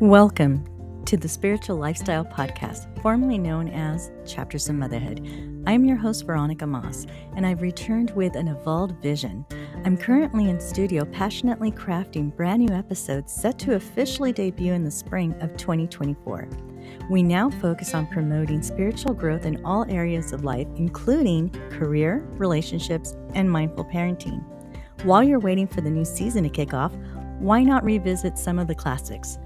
Welcome to the Spiritual Lifestyle Podcast, formerly known as Chapters of Motherhood. I'm your host, Veronica Moss, and I've returned with an evolved vision. I'm currently in studio passionately crafting brand new episodes set to officially debut in the spring of 2024. We now focus on promoting spiritual growth in all areas of life, including career, relationships, and mindful parenting. While you're waiting for the new season to kick off, why not revisit some of the classics?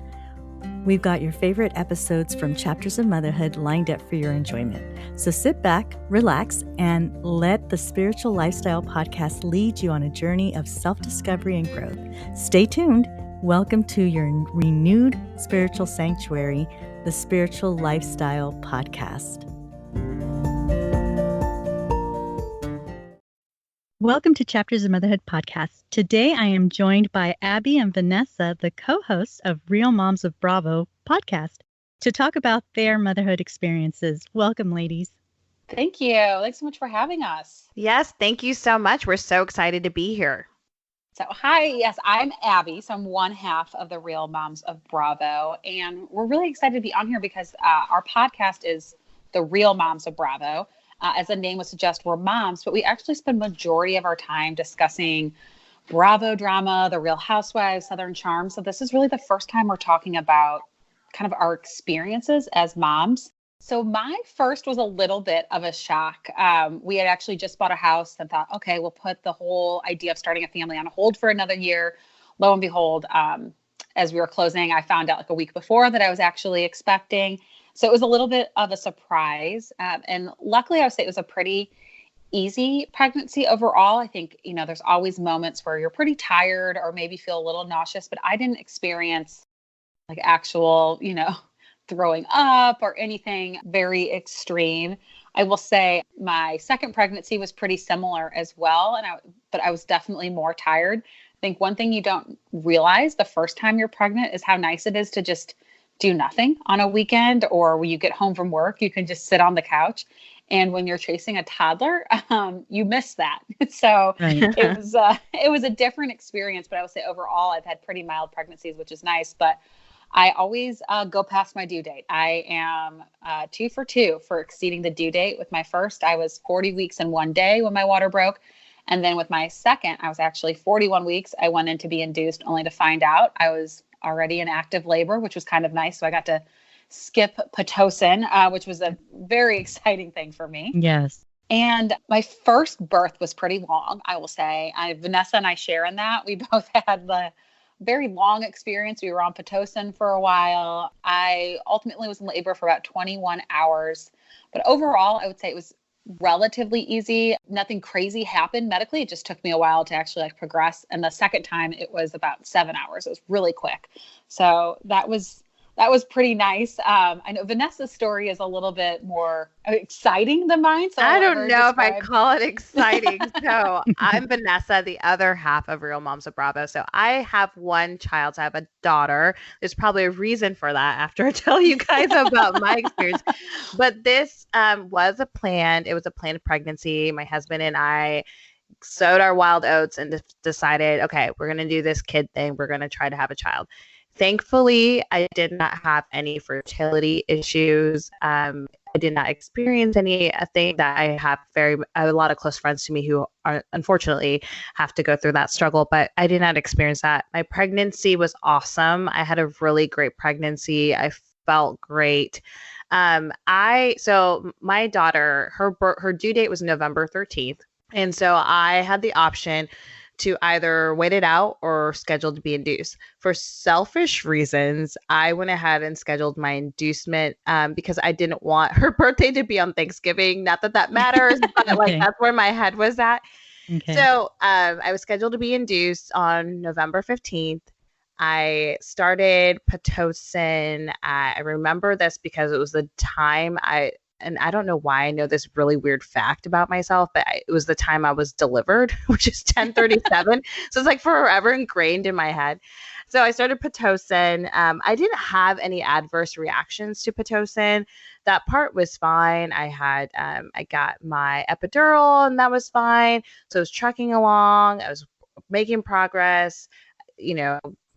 We've got your favorite episodes from Chapters of Motherhood lined up for your enjoyment. So sit back, relax, and let the Spiritual Lifestyle Podcast lead you on a journey of self-discovery and growth. Stay tuned. Welcome to your renewed spiritual sanctuary, the Spiritual Lifestyle Podcast. Welcome to Chapters of Motherhood podcast. Today I am joined by Abby and Vanessa, the co-hosts of Real Moms of Bravo podcast, to talk about their motherhood experiences. Welcome, ladies. Thank you. Thanks so much for having us. Yes, thank you so much. We're so excited to be here. So, hi. Yes, I'm Abby. So I'm one half of the Real Moms of Bravo. And we're really excited to be on here because our podcast is the Real Moms of Bravo. As the name would suggest, we're moms, but we actually spend majority of our time discussing Bravo drama, the Real Housewives, Southern Charm. So this is really the first time we're talking about kind of our experiences as moms. So my first was a little bit of a shock. We had actually just bought a house and thought, okay, we'll put the whole idea of starting a family on hold for another year. Lo and behold, as we were closing, I found out like a week before that I was actually expecting. So it was a little bit of a surprise. And luckily, I would say it was a pretty easy pregnancy overall. I think, there's always moments where you're pretty tired or maybe feel a little nauseous, but I didn't experience like actual, throwing up or anything very extreme. I will say my second pregnancy was pretty similar as well. But I was definitely more tired. I think one thing you don't realize the first time you're pregnant is how nice it is to just do nothing on a weekend, or when you get home from work, you can just sit on the couch. And when you're chasing a toddler, you miss that. So it was a different experience, but I would say overall, I've had pretty mild pregnancies, which is nice, but I always go past my due date. I am 2 for 2 for exceeding the due date. With my first, I was 40 weeks and 1 day when my water broke. And then with my second, I was actually 41 weeks. I went in to be induced only to find out I was already in active labor, which was kind of nice. So I got to skip Pitocin, which was a very exciting thing for me. Yes. And my first birth was pretty long, I will say. Vanessa and I share in that. We both had the very long experience. We were on Pitocin for a while. I ultimately was in labor for about 21 hours. But overall, I would say it was relatively easy. Nothing crazy happened medically. It just took me a while to actually progress. And the second time it was about 7 hours. It was really quick. So that was pretty nice. I know Vanessa's story is a little bit more exciting than mine. So I don't know if I call it exciting. So I'm Vanessa, the other half of Real Moms of Bravo. So I have one child. So I have a daughter. There's probably a reason for that after I tell you guys about my experience. But this was a planned pregnancy. My husband and I sowed our wild oats and decided, okay, we're going to do this kid thing. We're going to try to have a child. Thankfully, I did not have any fertility issues. I did not experience anything that I have a lot of close friends to me who are unfortunately have to go through that struggle, but I did not experience that. My pregnancy was awesome. I had a really great pregnancy. I felt great. So my daughter, her due date was November 13th. And so I had the option to either wait it out or schedule to be induced. For selfish reasons, I went ahead and scheduled my inducement because I didn't want her birthday to be on Thanksgiving. Not that that matters, but Okay. that's where my head was at. Okay. So I was scheduled to be induced on November 15th. I started Pitocin. I remember this because it was the time and I don't know why I know this really weird fact about myself, but it was the time I was delivered, which is 10:37. So it's like forever ingrained in my head. So I started Pitocin. I didn't have any adverse reactions to Pitocin. That part was fine. I got my epidural and that was fine. So I was trucking along. I was making progress.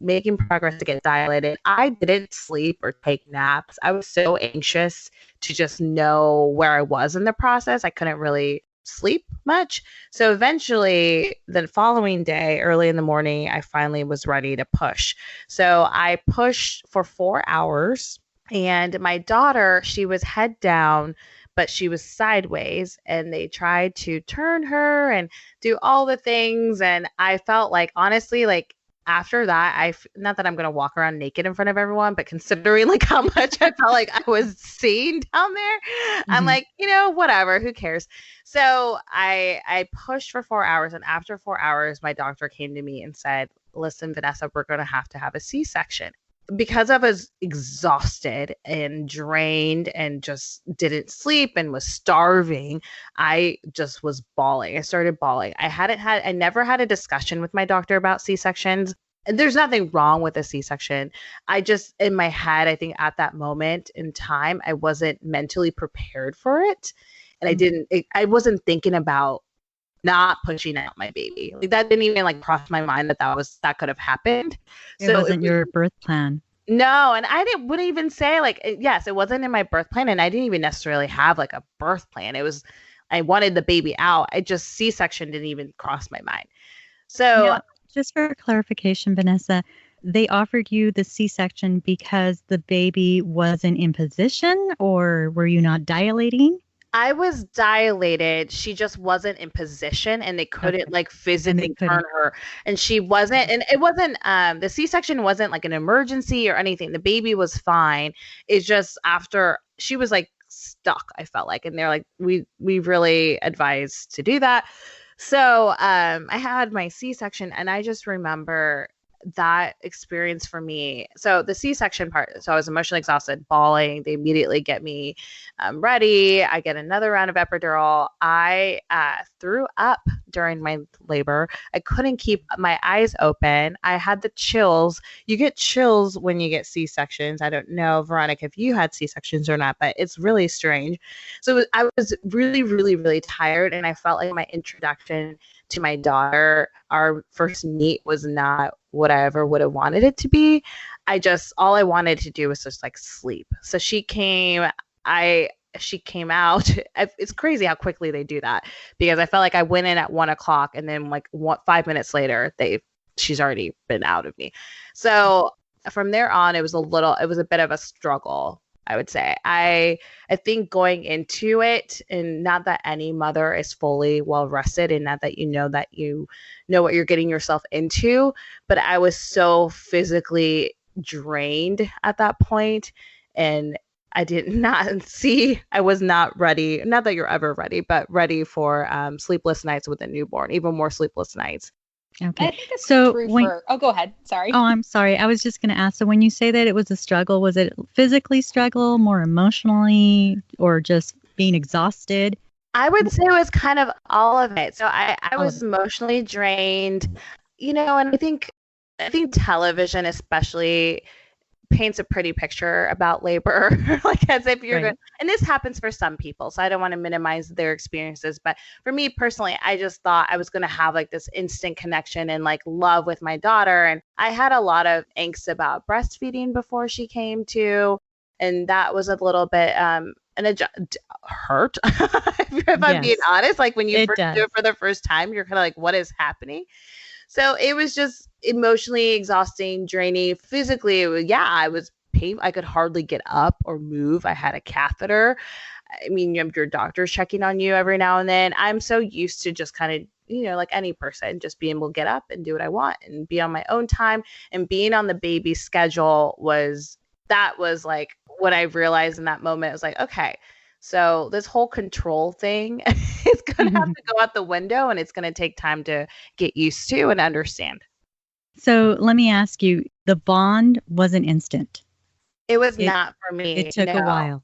making progress to get dilated. I didn't sleep or take naps. I was so anxious to just know where I was in the process. I couldn't really sleep much. So eventually, the following day, early in the morning, I finally was ready to push. So I pushed for 4 hours. And my daughter, she was head down, but she was sideways, and they tried to turn her and do all the things. And I felt like, honestly, like after that, not that I'm going to walk around naked in front of everyone, but considering like how much I felt like I was seen down there, I'm like, whatever, who cares? So I pushed for 4 hours. And after 4 hours, my doctor came to me and said, listen, Vanessa, we're going to have a C-section. Because I was exhausted and drained and just didn't sleep and was starving, I just was bawling. I started bawling. I never had a discussion with my doctor about C-sections. There's nothing wrong with a C-section. I just, in my head, I think at that moment in time, I wasn't mentally prepared for it. And I wasn't thinking about not pushing out my baby. Like that didn't even like cross my mind that could have happened. It wasn't your birth plan. No, and wouldn't even say like, yes, it wasn't in my birth plan, and I didn't even necessarily have like a birth plan. It was, I wanted the baby out. C-section didn't even cross my mind. So now, just for clarification, Vanessa, they offered you the C-section because the baby wasn't in position, or were you not dilating? I was dilated. She just wasn't in position, and they couldn't like physically turn her. And she wasn't, and it wasn't, the C-section wasn't like an emergency or anything. The baby was fine. It's just after she was like stuck, I felt like, and they're like, we really advise to do that. So I had my C-section, and I just remember that experience for me. So the C-section part, so I was emotionally exhausted, bawling. They immediately get me ready. I get another round of epidural. I threw up during my labor. I couldn't keep my eyes open. I had the chills. You get chills when you get C-sections. I don't know, Veronica, if you had C-sections or not, but it's really strange. So I was really, really, really tired, and I felt like my introduction to my daughter, our first meet, was not what I ever would have wanted it to be. All I wanted to do was just like sleep. So she came out. It's crazy how quickly they do that, because I felt like I went in at 1:00, and then like 5 minutes later, she's already been out of me. So from there on, it was a bit of a struggle, I would say. I think going into it, and not that any mother is fully well rested, and not that you know what you're getting yourself into, but I was so physically drained at that point, and I was not ready. Not that you're ever ready, but ready for sleepless nights with a newborn, even more sleepless nights. Okay. I think it's true for... Oh, go ahead. Sorry. Oh, I'm sorry. I was just going to ask. So when you say that it was a struggle, was it physically struggle, more emotionally, or just being exhausted? I would say it was kind of all of it. So I was emotionally drained, and I think television especially paints a pretty picture about labor, like as if you're going, and this happens for some people, so I don't want to minimize their experiences, but for me personally, I just thought I was going to have like this instant connection and like love with my daughter. And I had a lot of angst about breastfeeding before she came to, and that was a little bit hurt if I'm being honest. Like when you first do it for the first time, you're kind of like, what is happening? So it was just emotionally exhausting, draining. Physically, I was pain. I could hardly get up or move. I had a catheter. I mean, your doctor's checking on you every now and then. I'm so used to just kind of, like any person, just being able to get up and do what I want and be on my own time. And being on the baby schedule was like what I realized in that moment. I was like, okay, so this whole control thing is going to have to go out the window, and it's going to take time to get used to and understand. So let me ask you, the bond wasn't instant. It was not for me. It took a while.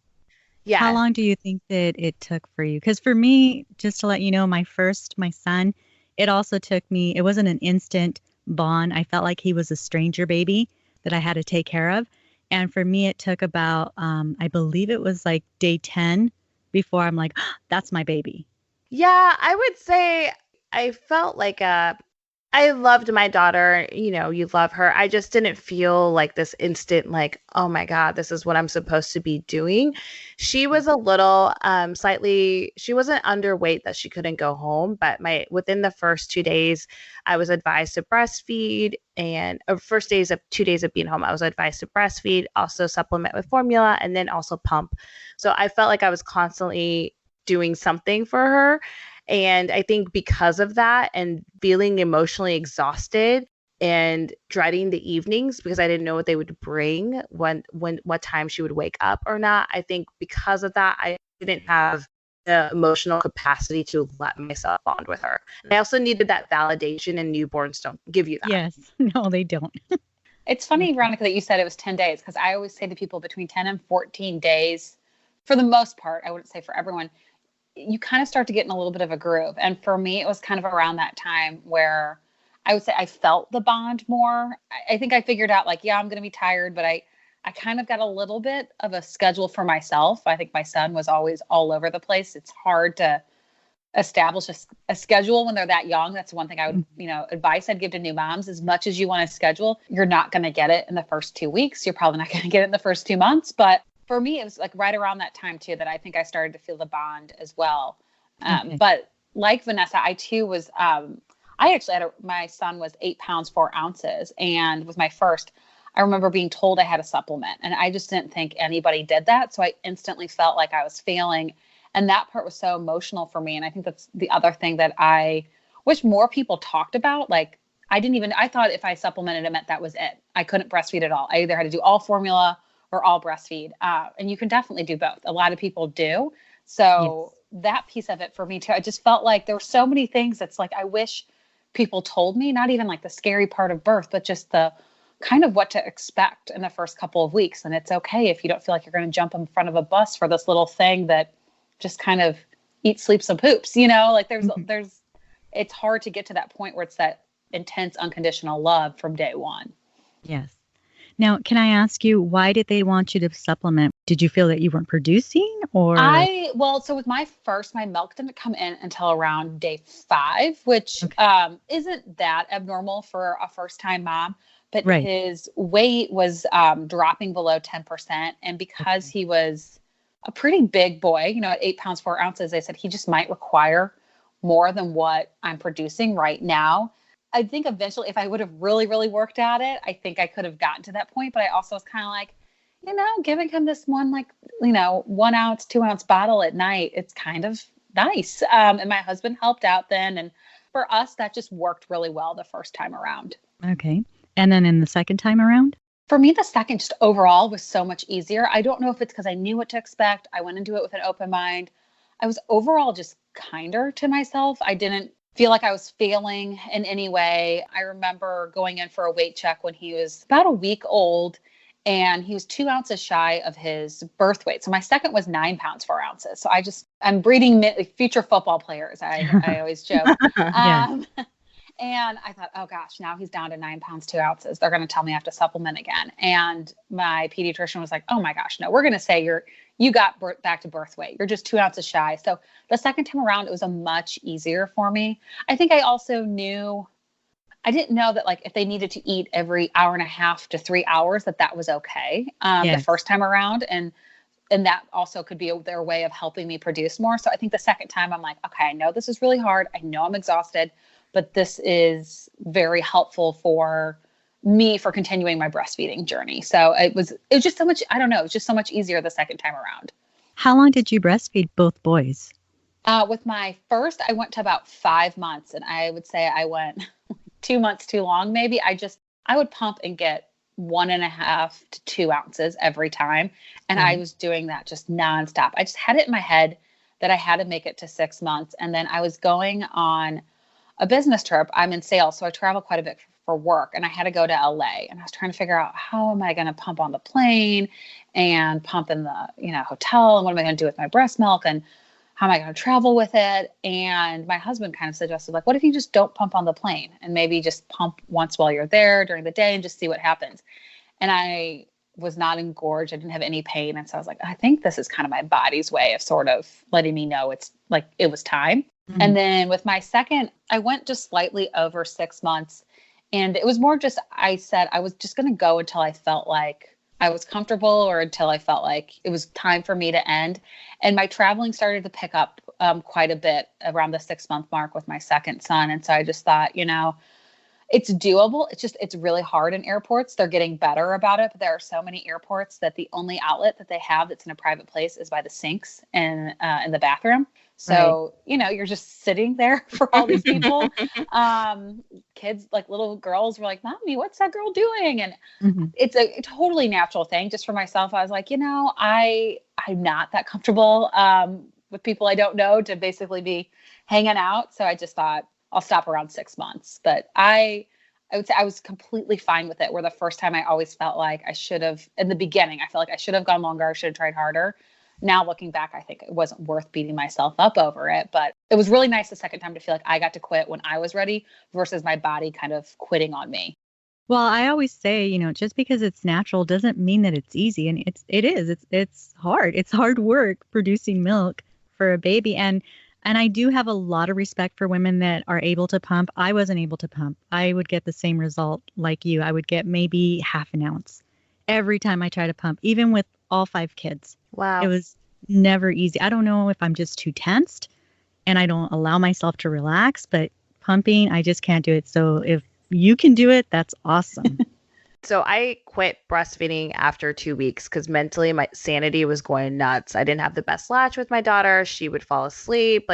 Yeah. How long do you think that it took for you? Because for me, just to let you know, my son, it also took me, it wasn't an instant bond. I felt like he was a stranger baby that I had to take care of. And for me, it took about, I believe it was like day 10 before I'm like, oh, that's my baby. Yeah, I would say I felt like I loved my daughter. You love her. I just didn't feel like this instant, like, oh my God, this is what I'm supposed to be doing. She was a little, she wasn't underweight that she couldn't go home, but within the first 2 days, I was advised to breastfeed. And first 2 days of being home, I was advised to breastfeed, also supplement with formula, and then also pump. So I felt like I was constantly doing something for her. And I think because of that and feeling emotionally exhausted and dreading the evenings because I didn't know what they would bring what time she would wake up or not, I think because of that, I didn't have the emotional capacity to let myself bond with her. I also needed that validation, and newborns don't give you that. Yes. No, they don't. It's funny, Veronica, that you said it was 10 days, because I always say to people between 10 and 14 days, for the most part, I wouldn't say for everyone, you kind of start to get in a little bit of a groove. And for me, it was kind of around that time where I would say I felt the bond more. I think I figured out, like, yeah, I'm going to be tired, but I kind of got a little bit of a schedule for myself. I think my son was always all over the place. It's hard to establish a schedule when they're that young. That's one thing I would, advice I'd give to new moms. As much as you want to schedule, you're not going to get it in the first 2 weeks. You're probably not going to get it in the first 2 months. But for me, it was like right around that time too, that I think I started to feel the bond as well. Okay. But like Vanessa, I too was, I actually my son was 8 pounds, 4 ounces, and was my first. I remember being told I had a supplement, and I just didn't think anybody did that. So I instantly felt like I was failing. And that part was so emotional for me. And I think that's the other thing that I wish more people talked about. Like, I thought if I supplemented, it meant that was it. I couldn't breastfeed at all. I either had to do all formula or all breastfeed. And you can definitely do both. A lot of people do. So that piece of it for me too, I just felt like there were so many things that's like, I wish people told me, not even like the scary part of birth, but just the kind of what to expect in the first couple of weeks. And it's okay if you don't feel like you're going to jump in front of a bus for this little thing that just kind of eats, sleeps, and poops, like it's hard to get to that point where it's that intense, unconditional love from day one. Yes. Now, can I ask you, why did they want you to supplement? Did you feel that you weren't producing, or? So with my milk didn't come in until around day 5, which isn't that abnormal for a first-time mom, but his weight was dropping below 10%. And because he was a pretty big boy, at 8 pounds, 4 ounces, they said he just might require more than what I'm producing right now. I think eventually, if I would have really, really worked at it, I think I could have gotten to that point. But I also was kind of like, giving him this one, 1 ounce, 2 ounce bottle at night, it's kind of nice. And my husband helped out then. And for us, that just worked really well the first time around. Okay. And then in the second time around? For me, the second just overall was so much easier. I don't know if it's because I knew what to expect. I went into it with an open mind. I was overall just kinder to myself. I didn't feel like I was failing in any way. I remember going in for a weight check when he was about a week old, and he was 2 ounces shy of his birth weight. So my second was 9 pounds, 4 ounces. So I'm breeding future football players. I always joke. And I thought, oh gosh, now he's down to 9 pounds, 2 ounces. They're going to tell me I have to supplement again. And my pediatrician was like, oh my gosh, no, we're going to say you got back to birth weight. You're just 2 ounces shy. So the second time around, it was a much easier for me. I think I also I didn't know that if they needed to eat every hour and a half to 3 hours, that was okay. The first time around. And that also could be their way of helping me produce more. So I think the second time I'm like, okay, I know this is really hard. I know I'm exhausted, but this is very helpful for me for continuing my breastfeeding journey. So it was just so much, I don't know, it was just so much easier the second time around. How long did you breastfeed both boys? With my first, I went to about 5 months, and I would say I went 2 months too long. Maybe I would pump and get 1.5 to 2 ounces every time. And I was doing that just nonstop. I just had it in my head that I had to make it to 6 months. And then I was going on a business trip. I'm in sales, so I travel quite a bit for work, and I had to go to LA, and I was trying to figure out, how am I going to pump on the plane and pump in the, hotel, and what am I going to do with my breast milk, and how am I going to travel with it? And my husband kind of suggested, what if you just don't pump on the plane and maybe just pump once while you're there during the day and just see what happens? And I was not engorged. I didn't have any pain. And so I was like, I think this is kind of my body's way of sort of letting me know it's it was time. And then with my second, I went just slightly over 6 months. And it was more just, I said I was just going to go until I felt like I was comfortable or until I felt like it was time for me to end. And my traveling started to pick up quite a bit around the 6 month mark with my second son. And so I just thought, it's doable. It's really hard in airports. They're getting better about it, but there are so many airports that the only outlet that they have that's in a private place is by the sinks and in the bathroom. So, you're just sitting there for all these people. Kids, like little girls were like, Mommy, what's that girl doing? And it's a totally natural thing. Just for myself, I was like, I'm not that comfortable with people I don't know to basically be hanging out. So I just thought, I'll stop around 6 months, but I would say I was completely fine with it. Where the first time I always felt like I should have, in the beginning, I felt like I should have gone longer. I should have tried harder. Now looking back, I think it wasn't worth beating myself up over it, but it was really nice the second time to feel like I got to quit when I was ready versus my body kind of quitting on me. Well, I always say, just because it's natural doesn't mean that it's easy. And it's hard. It's hard work producing milk for a baby. And I do have a lot of respect for women that are able to pump. I wasn't able to pump. I would get the same result like you. I would get maybe half an ounce every time I try to pump, even with all 5 kids. Wow. It was never easy. I don't know if I'm just too tensed and I don't allow myself to relax, but pumping, I just can't do it. So if you can do it, that's awesome. So I quit breastfeeding after 2 weeks because mentally my sanity was going nuts. I didn't have the best latch with my daughter. She would fall asleep,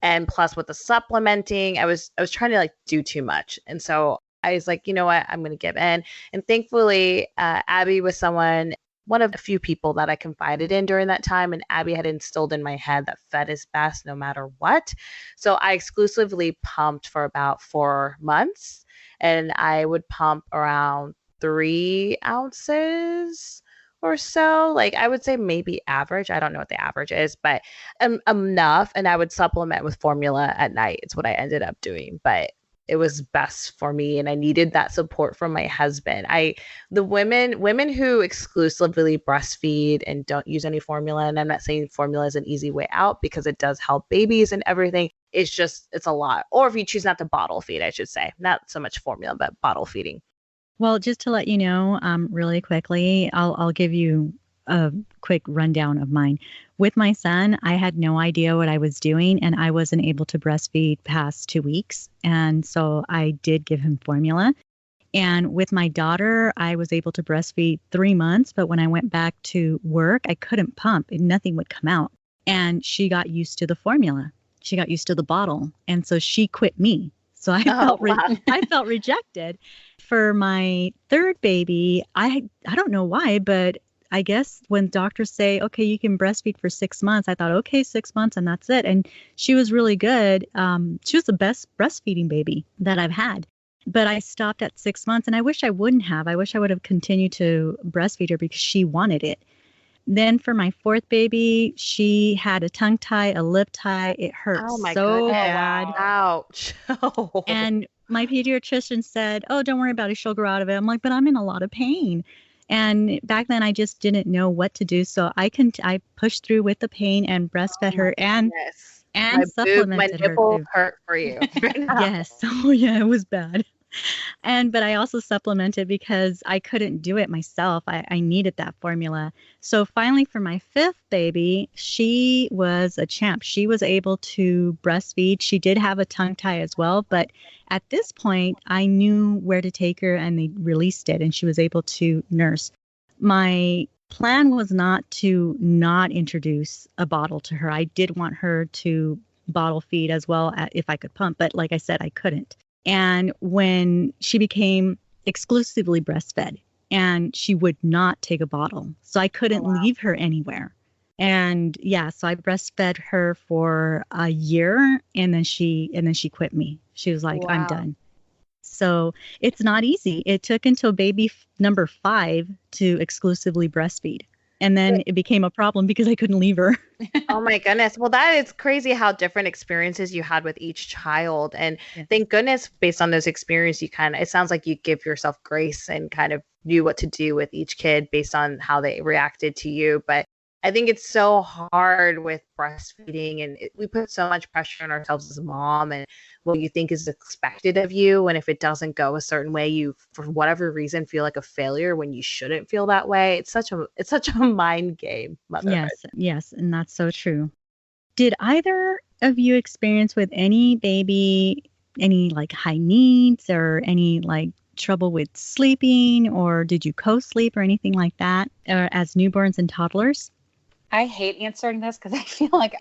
and plus with the supplementing, I was trying to do too much. And so I was like, you know what, I'm going to give in. And thankfully, Abby was one of the few people that I confided in during that time. And Abby had instilled in my head that fed is best no matter what. So I exclusively pumped for about 4 months, and I would pump around 3 ounces or so. I would say maybe average. I don't know what the average is, but enough. And I would supplement with formula at night. It's what I ended up doing, but it was best for me. And I needed that support from my husband. The women who exclusively breastfeed and don't use any formula, and I'm not saying formula is an easy way out because it does help babies and everything. It's a lot. Or if you choose not to bottle feed, I should say, not so much formula, but bottle feeding. Well, just to let you know, really quickly, I'll give you a quick rundown of mine. With my son, I had no idea what I was doing, and I wasn't able to breastfeed past 2 weeks. And so I did give him formula. And with my daughter, I was able to breastfeed 3 months, but when I went back to work, I couldn't pump and nothing would come out. And she got used to the formula. She got used to the bottle. And so she quit me. So I felt rejected. For my third baby, I don't know why, but I guess when doctors say, okay, you can breastfeed for 6 months, I thought, okay, 6 months and that's it. And she was really good. She was the best breastfeeding baby that I've had. But I stopped at 6 months, and I wish I wouldn't have. I wish I would have continued to breastfeed her because she wanted it. Then for my fourth baby, she had a tongue tie, a lip tie. It hurt so bad. Ouch. And my pediatrician said, oh, don't worry about it. She'll grow out of it. I'm like, but I'm in a lot of pain. And back then I just didn't know what to do. So I pushed through with the pain and breastfed her and supplemented her. My nipple hurt for you. Yes. Oh yeah, it was bad. But I also supplemented because I couldn't do it myself. I needed that formula. So finally for my fifth baby, she was a champ. She was able to breastfeed. She did have a tongue tie as well. But at this point, I knew where to take her and they released it and she was able to nurse. My plan was not to not introduce a bottle to her. I did want her to bottle feed as well if I could pump. But like I said, I couldn't. And when she became exclusively breastfed and she would not take a bottle, so I couldn't leave her anywhere. And so I breastfed her for a year and then she quit me. She was like, I'm done. So it's not easy. It took until baby number 5 to exclusively breastfeed. And then it became a problem because I couldn't leave her. Oh my goodness. Well, that is crazy how different experiences you had with each child. And thank goodness, based on those experiences, it sounds like you give yourself grace and kind of knew what to do with each kid based on how they reacted to you. But I think it's so hard with breastfeeding, and we put so much pressure on ourselves as a mom and what you think is expected of you. And if it doesn't go a certain way, you, for whatever reason, feel like a failure when you shouldn't feel that way. It's such a mind game, motherhood. Yes, and that's so true. Did either of you experience with any baby any like high needs or any like trouble with sleeping, or did you co-sleep or anything like that as newborns and toddlers? I hate answering this because I feel like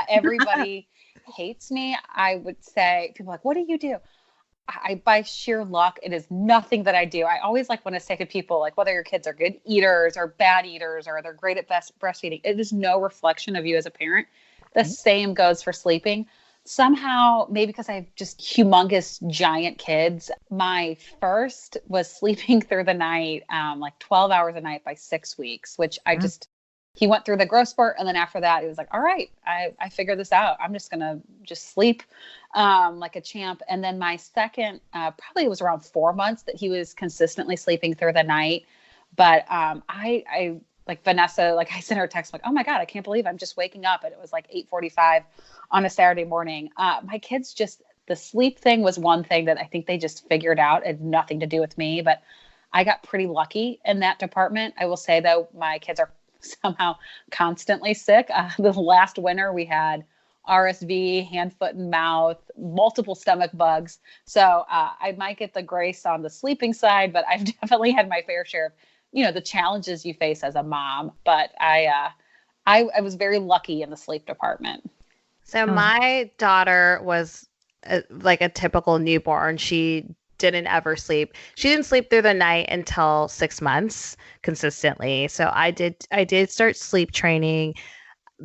everybody hates me. I would say, people are like, what do you do? By sheer luck, it is nothing that I do. I always like want to say to people, like, whether your kids are good eaters or bad eaters or they're great at breastfeeding, it is no reflection of you as a parent. The same goes for sleeping. Somehow, maybe because I have just humongous giant kids, my first was sleeping through the night, like 12 hours a night by 6 weeks, which he went through the growth spurt. And then after that, he was like, all right, I figured this out. I'm just going to just sleep like a champ. And then my second, probably it was around 4 months that he was consistently sleeping through the night. But I like Vanessa, like I sent her a text, like, oh my God, I can't believe I'm just waking up. And it was like 8:45 on a Saturday morning. My kids the sleep thing was one thing that I think they just figured out. It had nothing to do with me, but I got pretty lucky in that department. I will say though, my kids are somehow constantly sick. The last winter we had RSV, hand, foot, and mouth, multiple stomach bugs. So I might get the grace on the sleeping side, but I've definitely had my fair share of, the challenges you face as a mom. But I was very lucky in the sleep department. So my daughter was like a typical newborn. She didn't ever sleep. She didn't sleep through the night until 6 months consistently. So I did start sleep training.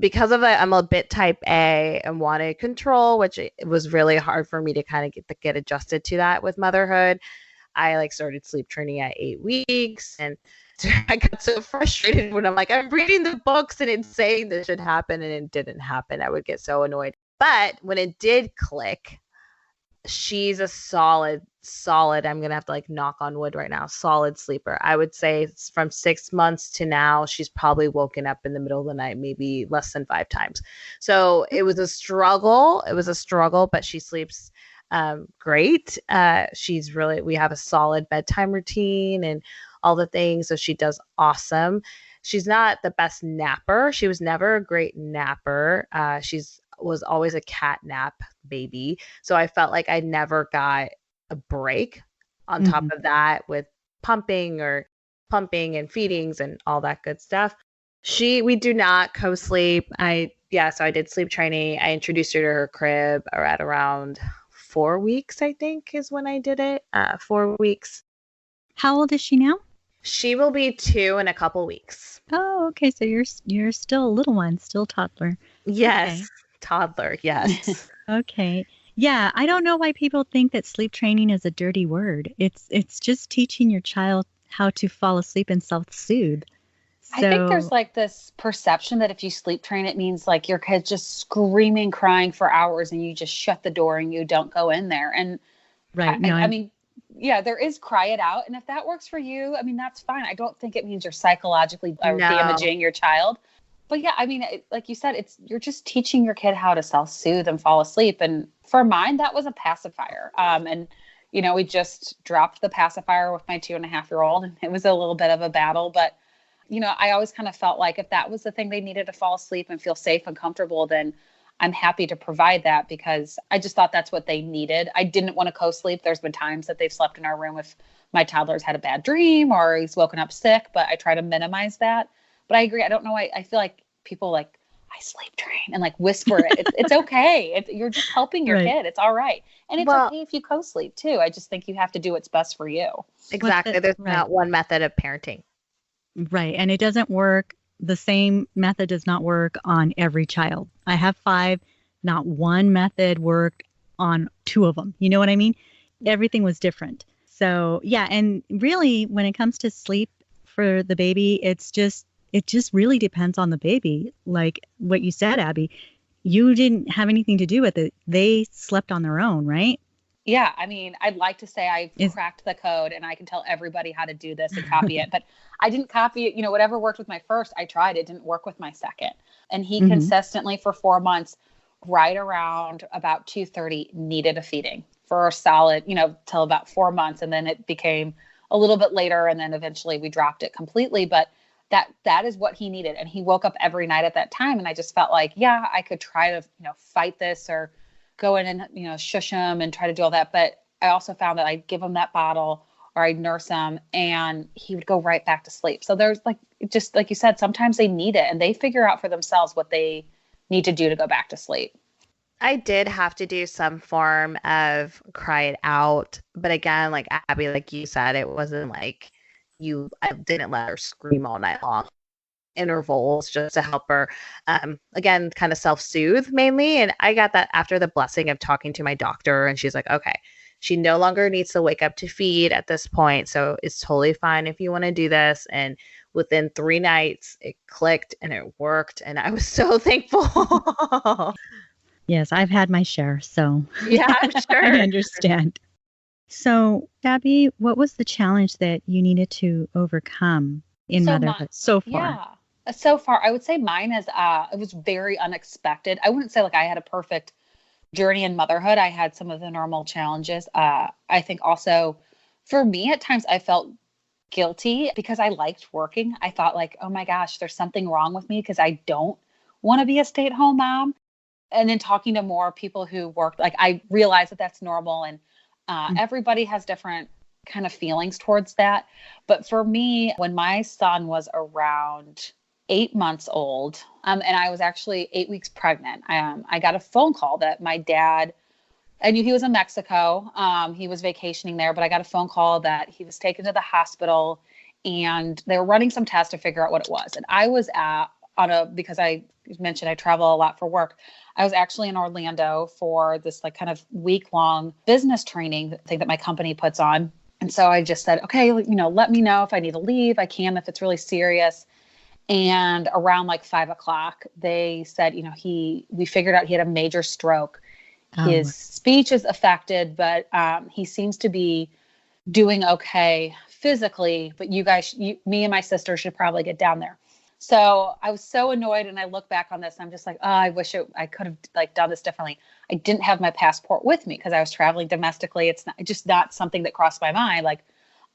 Because of that, I'm a bit type A and wanted control, which it was really hard for me to kind of get adjusted to that with motherhood. I like started sleep training at 8 weeks, and I got so frustrated when I'm like, I'm reading the books and it's saying this should happen and it didn't happen. I would get so annoyed. But when it did click, she's a solid, I'm going to have to like knock on wood right now, solid sleeper. I would say from 6 months to now, she's probably woken up in the middle of the night, maybe less than 5 times. So it was a struggle. But she sleeps great. We have a solid bedtime routine and all the things. So she does awesome. She's not the best napper. She was never a great napper. Was always a cat nap baby. So I felt like I never got a break on top of that with pumping and feedings and all that good stuff. We do not co-sleep. So I did sleep training. I introduced her to her crib at around 4 weeks, I think is when I did it. 4 weeks. How old is she now? She will be 2 in a couple weeks. Oh, okay. So you're still a little one, still toddler. Yes. Okay. Toddler, yes. Okay. Yeah, I don't know why people think that sleep training is a dirty word. It's just teaching your child how to fall asleep and self-soothe. I think there's like this perception that if you sleep train, it means like your kid's just screaming, crying for hours and you just shut the door and you don't go in there. And right. I mean, yeah, there is cry it out. And if that works for you, I mean, that's fine. I don't think it means you're psychologically damaging your child. But yeah, I mean, like you said, you're just teaching your kid how to self-soothe and fall asleep. And for mine, that was a pacifier. And, we just dropped the pacifier with my 2.5-year-old, and it was a little bit of a battle. But, I always kind of felt like if that was the thing they needed to fall asleep and feel safe and comfortable, then I'm happy to provide that because I just thought that's what they needed. I didn't want to co-sleep. There's been times that they've slept in our room if my toddler's had a bad dream or he's woken up sick, but I try to minimize that. But I agree. I don't know. I feel like people like, I sleep train and like whisper it. It's okay. You're just helping your kid. It's all right. And it's okay if you co-sleep too. I just think you have to do what's best for you. Exactly. There's not one method of parenting. Right. And it doesn't work. The same method does not work on every child. I have 5. Not one method worked on 2 of them. You know what I mean? Everything was different. So yeah. And really when it comes to sleep for the baby, it just really depends on the baby. Like what you said, Abby, you didn't have anything to do with it. They slept on their own, right? Yeah, I mean, I'd like to say I've Is cracked the code and I can tell everybody how to do this and copy it, but I didn't copy it. Whatever worked with my first, I tried. It didn't work with my second. And he Mhm. consistently for 4 months, right around about 2:30, needed a feeding for a solid, till about 4 months. And then it became a little bit later. And then eventually we dropped it completely. But that is what he needed. And he woke up every night at that time. And I just felt like, yeah, I could try to, fight this or go in and, shush him and try to do all that. But I also found that I'd give him that bottle or I'd nurse him and he would go right back to sleep. So there's just like you said, sometimes they need it and they figure out for themselves what they need to do to go back to sleep. I did have to do some form of cry it out. But again, like Abby, like you said, it wasn't like I didn't let her scream all night long. Intervals just to help her, again, kind of self-soothe mainly. And I got that after the blessing of talking to my doctor. And she's like, okay, she no longer needs to wake up to feed at this point. So it's totally fine if you want to do this. And within 3 nights, it clicked and it worked. And I was so thankful. yes, I've had my share, so Yeah, I'm I sure. understand. So, Abby, what was the challenge that you needed to overcome in So my, motherhood so far? yeah. So far, I would say mine is, it was very unexpected. I wouldn't say like I had a perfect journey in motherhood. I had some of the normal challenges. I think also for me at times I felt guilty because I liked working. I thought like, oh my gosh, there's something wrong with me because I don't want to be a stay-at-home mom. And then talking to more people who work, like I realized that that's normal and Mm. everybody has different kind of feelings towards that. But for me, when my son was around 8 months old, and I was actually 8 weeks pregnant, I got a phone call that my dad, I knew he was in Mexico. He was vacationing there, but I got a phone call that he was taken to the hospital and they were running some tests to figure out what it was. And I was because I mentioned I travel a lot for work. I was actually in Orlando for this like kind of week long business training thing that my company puts on. And so I just said, okay, let me know if I need to leave. I can, if it's really serious. And around like 5 o'clock, they said, we figured out he had a major stroke. Oh, His speech is affected, but he seems to be doing okay physically. But you guys, me and my sister should probably get down there. So I was so annoyed, and I look back on this, and I'm just like, oh, I wish I could have like done this differently. I didn't have my passport with me because I was traveling domestically. It's just not something that crossed my mind. Like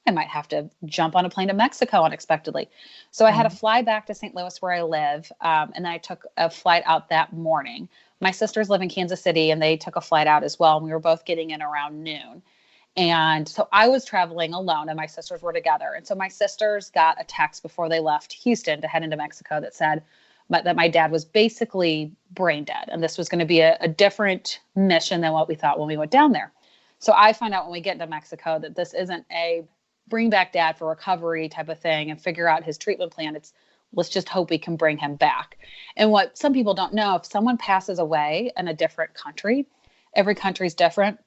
I might have to jump on a plane to Mexico unexpectedly. So I had to right. fly back to St. Louis where I live. And then I took a flight out that morning. My sisters live in Kansas City and they took a flight out as well. And we were both getting in around noon. And so I was traveling alone and my sisters were together. And so my sisters got a text before they left Houston to head into Mexico that said that my dad was basically brain dead. And this was going to be a different mission than what we thought when we went down there. So I find out when we get into Mexico that this isn't a bring back dad for recovery type of thing and figure out his treatment plan. It's let's just hope we can bring him back. And what some people don't know, if someone passes away in a different country, every country is different.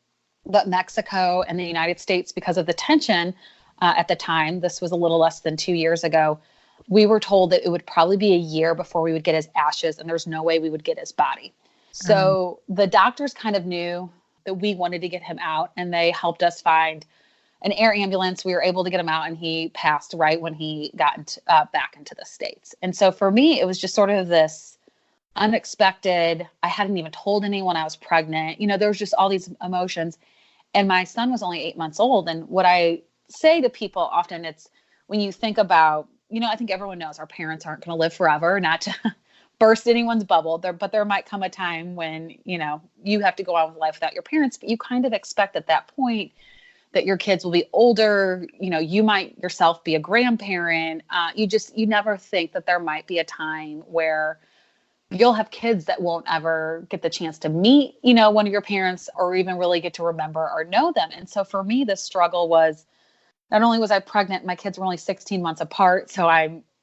But Mexico and the United States, because of the tension at the time, this was a little less than 2 years ago, we were told that it would probably be a year before we would get his ashes and there's no way we would get his body. Um, So the doctors kind of knew that we wanted to get him out and they helped us find an air ambulance. We were able to get him out and he passed right when he got back into the States. And so for me, it was just sort of this unexpected. I hadn't even told anyone I was pregnant. There was just all these emotions. And my son was only 8 months old. And what I say to people often, it's when you think about, I think everyone knows our parents aren't going to live forever, not to burst anyone's bubble there, but there might come a time when, you have to go on with life without your parents, but you kind of expect at that point that your kids will be older. You might yourself be a grandparent. You never think that there might be a time where you'll have kids that won't ever get the chance to meet, one of your parents or even really get to remember or know them. And so for me, the struggle was not only was I pregnant, my kids were only 16 months apart. So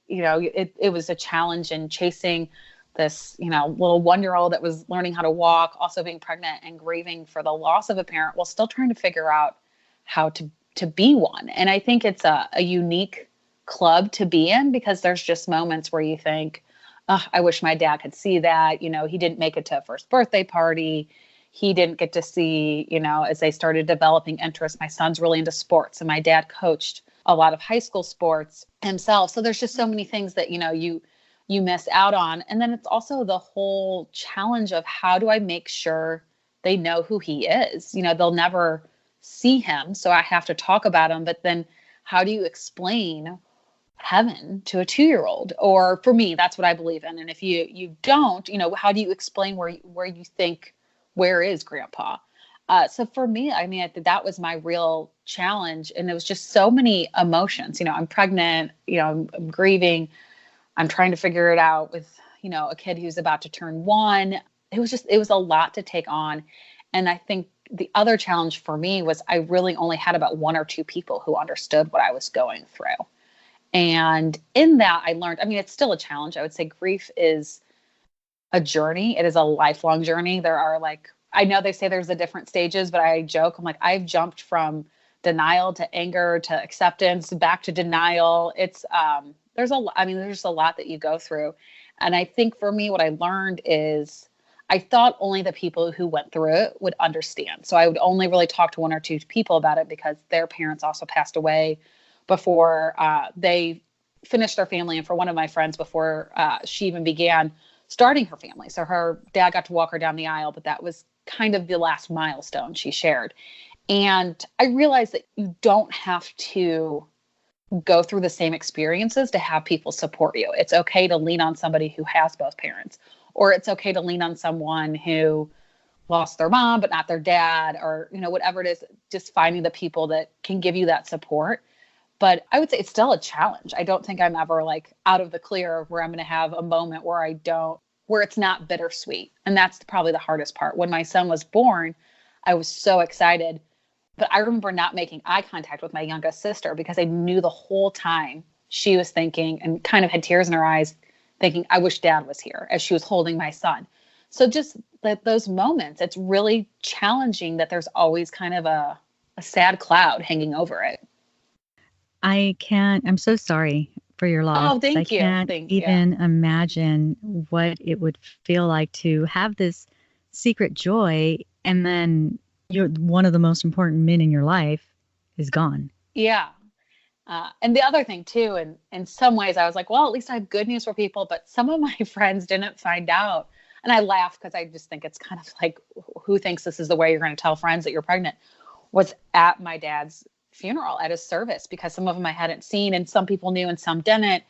it was a challenge in chasing this, little 1-year-old that was learning how to walk, also being pregnant and grieving for the loss of a parent while still trying to figure out how to be one. And I think it's a unique club to be in because there's just moments where you think, oh, I wish my dad could see that. He didn't make it to a first birthday party. he didn't get to see, as they started developing interest. My son's really into sports, and my dad coached a lot of high school sports himself. So there's just so many things that, you miss out on. And then it's also the whole challenge of how do I make sure they know who he is? They'll never see him, so I have to talk about him. But then how do you explain heaven to a 2-year-old? Or for me, that's what I believe in. And if you don't, how do you explain where you think, where is grandpa? So for me, I mean, that was my real challenge. And it was just so many emotions. I'm pregnant, I'm grieving. I'm trying to figure it out with, a kid who's about to turn 1. It was a lot to take on. And I think the other challenge for me was I really only had about 1 or 2 people who understood what I was going through. And in that, I learned, I mean, it's still a challenge. I would say grief is a journey. It is a lifelong journey. There are I know they say there's the different stages, but I joke, I'm like, I've jumped from denial to anger to acceptance, back to denial. It's, there's just a lot that you go through. And I think for me, what I learned is I thought only the people who went through it would understand. So I would only really talk to 1 or 2 people about it because their parents also passed away before they finished their family. And for one of my friends, before she even began starting her family. So her dad got to walk her down the aisle, but that was kind of the last milestone she shared. And I realized that you don't have to go through the same experiences to have people support you. It's okay to lean on somebody who has both parents, or it's okay to lean on someone who lost their mom, but not their dad, or, whatever it is, just finding the people that can give you that support. But I would say it's still a challenge. I don't think I'm ever out of the clear where I'm going to have a moment where where it's not bittersweet. And that's probably the hardest part. When my son was born, I was so excited, but I remember not making eye contact with my youngest sister because I knew the whole time she was thinking and kind of had tears in her eyes thinking, I wish dad was here, as she was holding my son. So just those moments, it's really challenging that there's always kind of a sad cloud hanging over it. I'm so sorry for your loss. Oh, thank you. I can't even imagine what it would feel like to have this secret joy, and then one of the most important men in your life is gone. Yeah. And the other thing too, and in some ways I was like, well, at least I have good news for people, but some of my friends didn't find out. And I laugh because I just think it's kind of like, who thinks this is the way you're going to tell friends that you're pregnant? Was at my dad's funeral, at his service, because some of them I hadn't seen and some people knew and some didn't.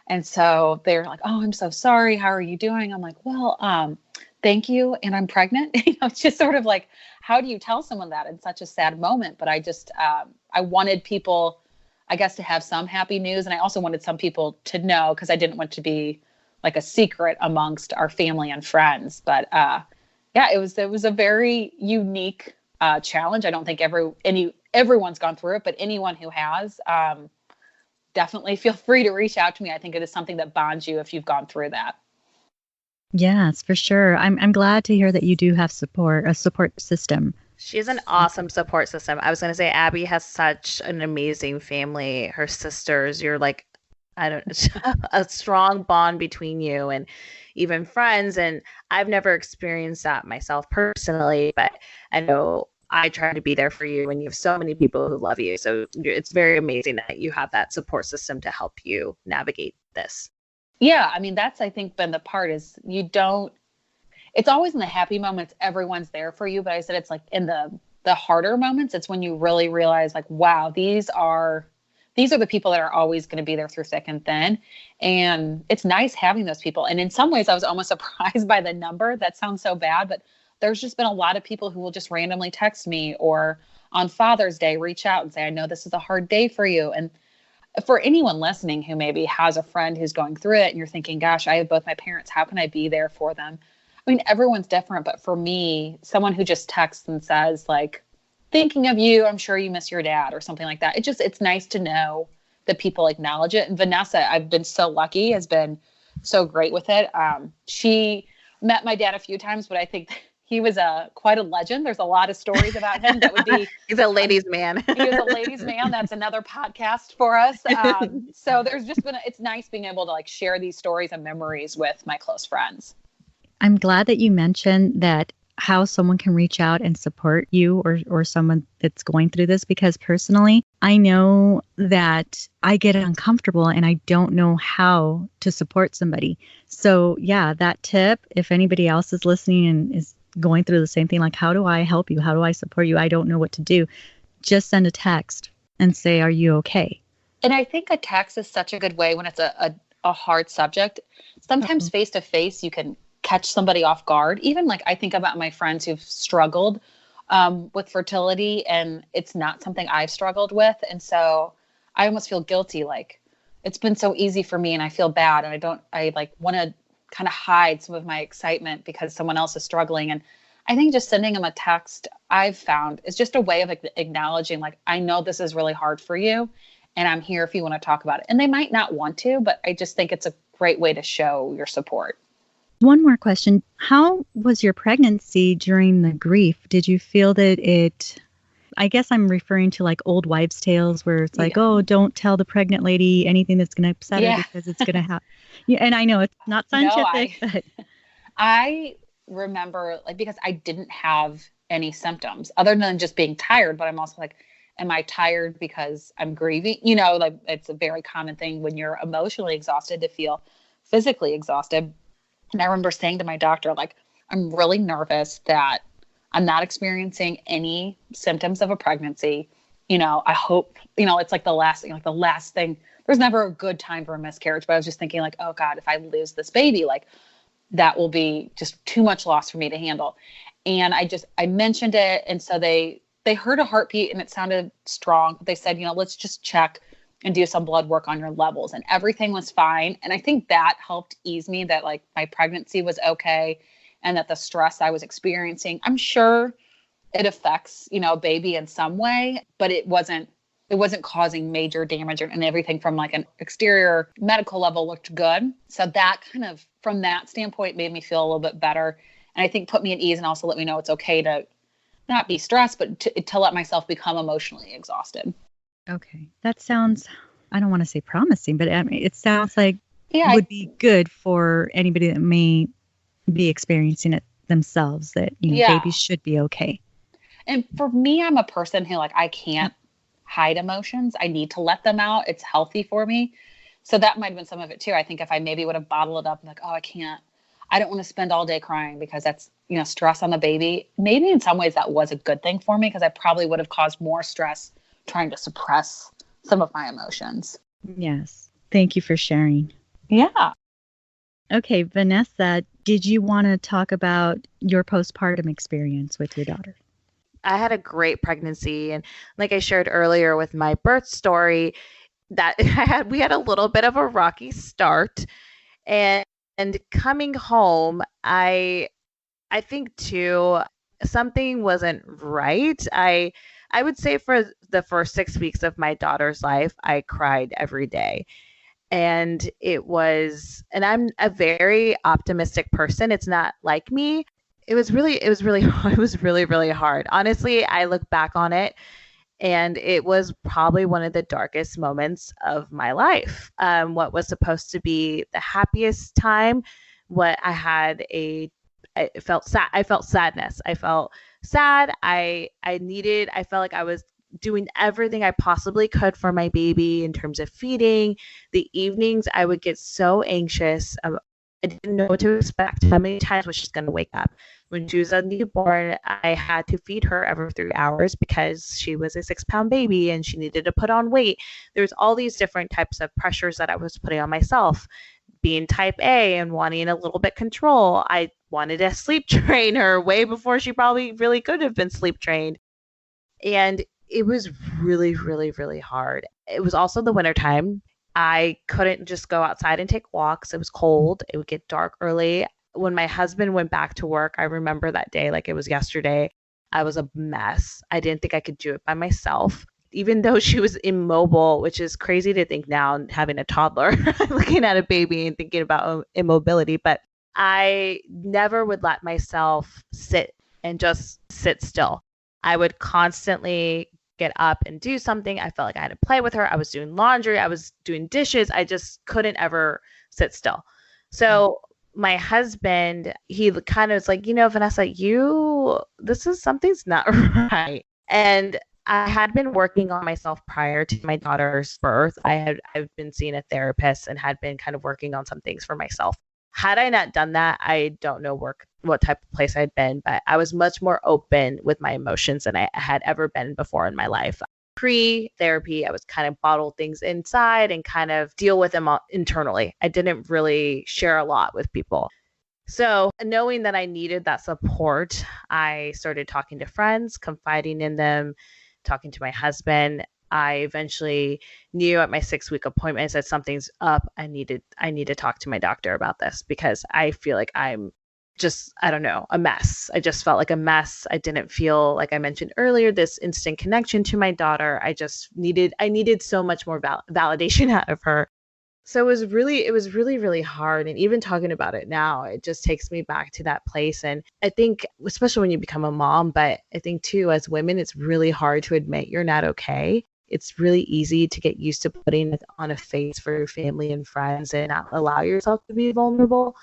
And so they're like, oh, I'm so sorry. How are you doing? I'm like, well, thank you. And I'm pregnant. It's just sort of like, how do you tell someone that in such a sad moment? But I just, I wanted people, I guess, to have some happy news. And I also wanted some people to know, because I didn't want to be like a secret amongst our family and friends. But yeah, it was a very unique challenge. I don't think everyone's gone through it, but anyone who has, definitely feel free to reach out to me. I think it is something that bonds you if you've gone through that. Yes, for sure. I'm glad to hear that you do have a support system. She has an awesome support system. I was going to say, Abby has such an amazing family. Her sisters, you're like, a strong bond between you and even friends. And I've never experienced that myself personally, but I know I try to be there for you, and you have so many people who love you. So it's very amazing that you have that support system to help you navigate this. Yeah. I mean, that's, I think, been the part is it's always in the happy moments, everyone's there for you. But I said, it's like in the harder moments, it's when you really realize like, wow, these are the people that are always going to be there through thick and thin. And it's nice having those people. And in some ways I was almost surprised by the number. That sounds so bad, but there's just been a lot of people who will just randomly text me or on Father's Day, reach out and say, I know this is a hard day for you. And for anyone listening who maybe has a friend who's going through it and you're thinking, gosh, I have both my parents, how can I be there for them? I mean, everyone's different, but for me, someone who just texts and says like, thinking of you, I'm sure you miss your dad or something like that. It's nice to know that people acknowledge it. And Vanessa, I've been so lucky, has been so great with it. She met my dad a few times, but I think he was quite a legend. There's a lot of stories about him that would be. He's a ladies' man. He was a ladies' man. That's another podcast for us. So there's just been, it's nice being able to like share these stories and memories with my close friends. I'm glad that you mentioned that how someone can reach out and support you or someone that's going through this, because personally, I know that I get uncomfortable and I don't know how to support somebody. So yeah, that tip, if anybody else is listening and is going through the same thing, like, how do I help you? How do I support you? I don't know what to do. Just send a text and say, are you okay? And I think a text is such a good way when it's a hard subject. Sometimes face to face, you can catch somebody off guard. Even like I think about my friends who've struggled with fertility, and it's not something I've struggled with. And so I almost feel guilty. Like, it's been so easy for me and I feel bad. And I like want to kind of hide some of my excitement because someone else is struggling. And I think just sending them a text, I've found, is just a way of acknowledging, like, I know this is really hard for you and I'm here if you want to talk about it. And they might not want to, but I just think it's a great way to show your support. One more question. How was your pregnancy during the grief? Did you feel that I guess I'm referring to like old wives' tales where it's like, oh, don't tell the pregnant lady anything that's going to upset her because it's going to happen. Yeah, and I know it's not scientific. But I remember, like, because I didn't have any symptoms other than just being tired, but I'm also like, am I tired because I'm grieving? You know, like, it's a very common thing when you're emotionally exhausted to feel physically exhausted. And I remember saying to my doctor, like, I'm really nervous that I'm not experiencing any symptoms of a pregnancy. You know, I hope, you know, it's like the last thing. There's never a good time for a miscarriage, but I was just thinking, like, oh God, if I lose this baby, like, that will be just too much loss for me to handle. And I mentioned it. And so they heard a heartbeat and it sounded strong. They said, you know, let's just check and do some blood work on your levels, and everything was fine. And I think that helped ease me that, like, my pregnancy was okay and that the stress I was experiencing, I'm sure it affects, you know, a baby in some way, but it wasn't causing major damage, and everything from like an exterior medical level looked good. So that kind of, from that standpoint, made me feel a little bit better. And I think put me at ease and also let me know it's okay to not be stressed, but to let myself become emotionally exhausted. Okay. That sounds, I don't want to say promising, but I mean, it sounds like it would be good for anybody that may be experiencing it themselves, that, you know, babies should be okay. And for me, I'm a person who, like, I can't hide emotions. I need to let them out. It's healthy for me. So that might've been some of it too. I think if I maybe would have bottled it up and like, oh, I don't want to spend all day crying because that's, you know, stress on the baby. Maybe in some ways that was a good thing for me, because I probably would have caused more stress trying to suppress some of my emotions. Yes. Thank you for sharing. Yeah. Okay, Vanessa, did you want to talk about your postpartum experience with your daughter? I had a great pregnancy. And like I shared earlier with my birth story, that we had a little bit of a rocky start. And coming home, I think too, something wasn't right. I would say for the first 6 weeks of my daughter's life, I cried every day. And and I'm a very optimistic person. It's not like me. It was really hard. Honestly, I look back on it and it was probably one of the darkest moments of my life. What was supposed to be the happiest time, I felt sad. I felt sadness. I felt sad. I felt like I was doing everything I possibly could for my baby in terms of feeding. The evenings I would get so anxious. I didn't know what to expect. How many times was she going to wake up? When she was a newborn, I had to feed her every 3 hours because she was a 6-pound baby and she needed to put on weight. There's all these different types of pressures that I was putting on myself. Being type A and wanting a little bit control, I wanted to sleep train her way before she probably really could have been sleep trained. And it was really, really, really hard. It was also the wintertime. I couldn't just go outside and take walks. It was cold. It would get dark early. When my husband went back to work, I remember that day like it was yesterday. I was a mess. I didn't think I could do it by myself. Even though she was immobile, which is crazy to think now, having a toddler, looking at a baby and thinking about immobility. But I never would let myself sit still. I would constantly get up and do something. I felt like I had to play with her. I was doing laundry. I was doing dishes. I just couldn't ever sit still. So my husband, he kind of was like, you know, Vanessa, you oh, something's not right. And I had been working on myself prior to my daughter's birth. I've been seeing a therapist and had been kind of working on some things for myself. Had I not done that, I don't know what type of place I'd been, but I was much more open with my emotions than I had ever been before in my life. Pre-therapy, I was kind of bottle things inside and kind of deal with them internally. I didn't really share a lot with people. So knowing that I needed that support, I started talking to friends, confiding in them, talking to my husband. I eventually knew at my 6-week appointment, I said, something's up. I need to talk to my doctor about this because I feel like I'm just, I don't know, a mess. I just felt like a mess. I didn't feel, like I mentioned earlier, this instant connection to my daughter. I needed so much more validation out of her. So it was really hard. And even talking about it now, it just takes me back to that place. And I think, especially when you become a mom, but I think too, as women, it's really hard to admit you're not okay. It's really easy to get used to putting it on a face for your family and friends and not allow yourself to be vulnerable.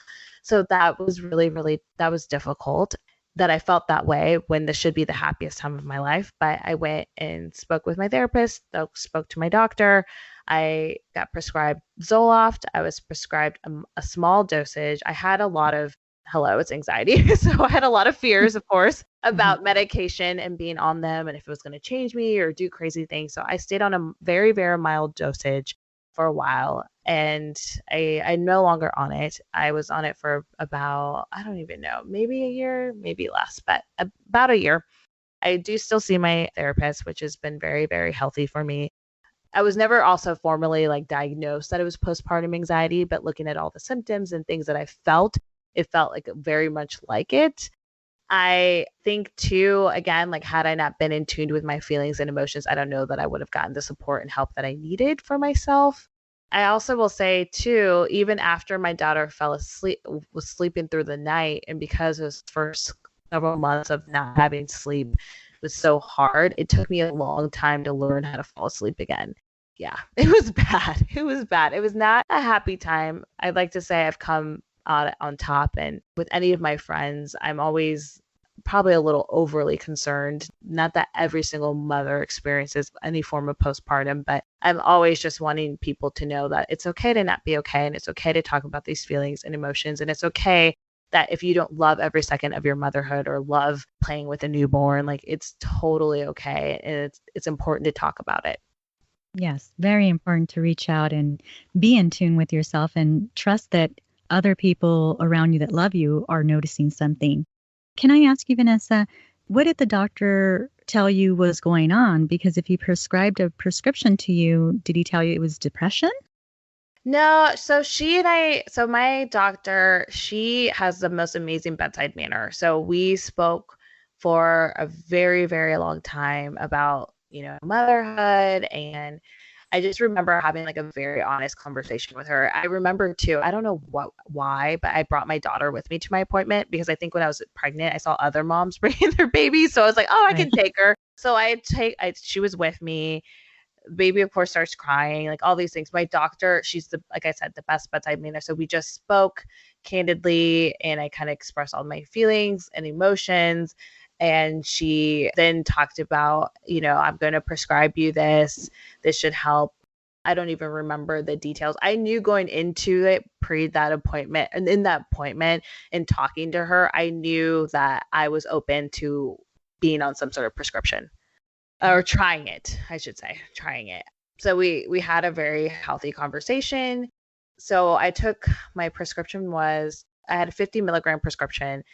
So that was that was difficult, that I felt that way when this should be the happiest time of my life. But I went and spoke with my therapist, spoke to my doctor. I got prescribed Zoloft. I was prescribed a small dosage. I had a lot of, it's anxiety. So I had a lot of fears, of course, about medication and being on them and if it was going to change me or do crazy things. So I stayed on a very, very mild dosage for a while, and I'm no longer on it. I was on it for about, I don't even know, maybe a year, maybe less, but about a year. I do still see my therapist, which has been very, very healthy for me. I was never also formally diagnosed that it was postpartum anxiety, but looking at all the symptoms and things that I felt, it felt like very much like it. I think too, again, had I not been in tune with my feelings and emotions, I don't know that I would have gotten the support and help that I needed for myself. I also will say too, even after my daughter was sleeping through the night, and because those first several months of not having sleep was so hard, it took me a long time to learn how to fall asleep again. Yeah, it was bad. It was bad. It was not a happy time. I'd like to say I've come out on top, and with any of my friends, I'm always probably a little overly concerned. Not that every single mother experiences any form of postpartum, but I'm always just wanting people to know that it's okay to not be okay, and it's okay to talk about these feelings and emotions, and it's okay that if you don't love every second of your motherhood or love playing with a newborn, it's totally okay, and it's important to talk about it. Yes, very important to reach out and be in tune with yourself and trust that other people around you that love you are noticing something. Can I ask you, Vanessa, what did the doctor tell you was going on? Because if he prescribed a prescription to you, did he tell you it was depression? No, so my doctor, she has the most amazing bedside manner. So we spoke for a very, very long time about, motherhood. And I just remember having a very honest conversation with her. I remember too, I don't know why, but I brought my daughter with me to my appointment because I think when I was pregnant, I saw other moms bringing their babies. So I was like, oh, I can take her. So she was with me. Baby, of course, starts crying, all these things. My doctor, she's like I said, the best bedside manner. So we just spoke candidly, and I kind of expressed all my feelings and emotions. And she then talked about, I'm going to prescribe you this. This should help. I don't even remember the details. I knew going into it that appointment, and in that appointment and talking to her, I knew that I was open to being on some sort of prescription. Or trying it, I should say, trying it. So we had a very healthy conversation. So I took, my prescription I had a 50 milligram prescription.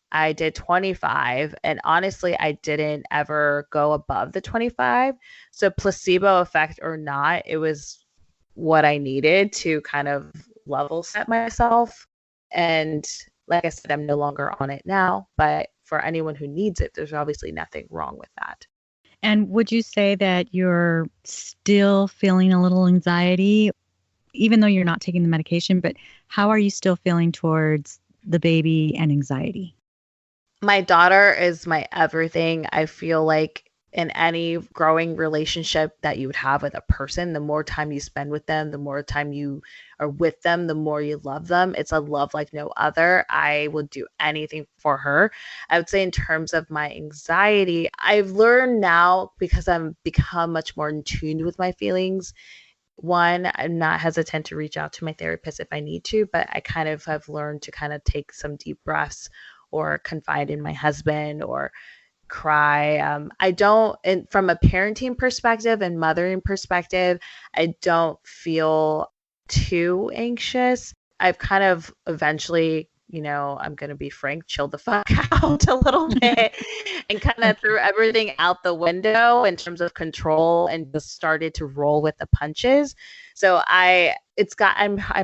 I did 25, and honestly, I didn't ever go above the 25. So placebo effect or not, it was what I needed to kind of level set myself. And like I said, I'm no longer on it now, but for anyone who needs it, there's obviously nothing wrong with that. And would you say that you're still feeling a little anxiety, even though you're not taking the medication, but how are you still feeling towards the baby and anxiety? My daughter is my everything. I feel like in any growing relationship that you would have with a person, the more time you spend with them, the more time you are with them, the more you love them. It's a love like no other. I would do anything for her. I would say in terms of my anxiety, I've learned now, because I'm become much more in tune with my feelings. One, I'm not hesitant to reach out to my therapist if I need to, but I kind of have learned to kind of take some deep breaths or confide in my husband or cry. I don't, and from a parenting perspective and mothering perspective, I don't feel too anxious. I've kind of eventually, I'm going to be frank, chilled the fuck out a little bit and kind of threw everything out the window in terms of control and just started to roll with the punches. So I'm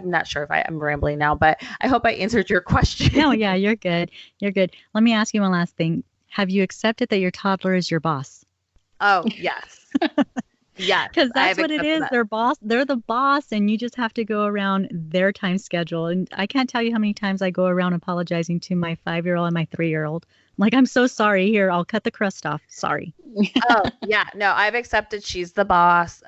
not sure if I'm rambling now, but I hope I answered your question. No, yeah, you're good. You're good. Let me ask you one last thing. Have you accepted that your toddler is your boss? Oh, yes. Yes. Because that's what it is. They're the boss, and you just have to go around their time schedule. And I can't tell you how many times I go around apologizing to my 5-year-old and my 3-year-old. Like, I'm so sorry. Here, I'll cut the crust off. Sorry. Oh, yeah. No, I've accepted she's the boss.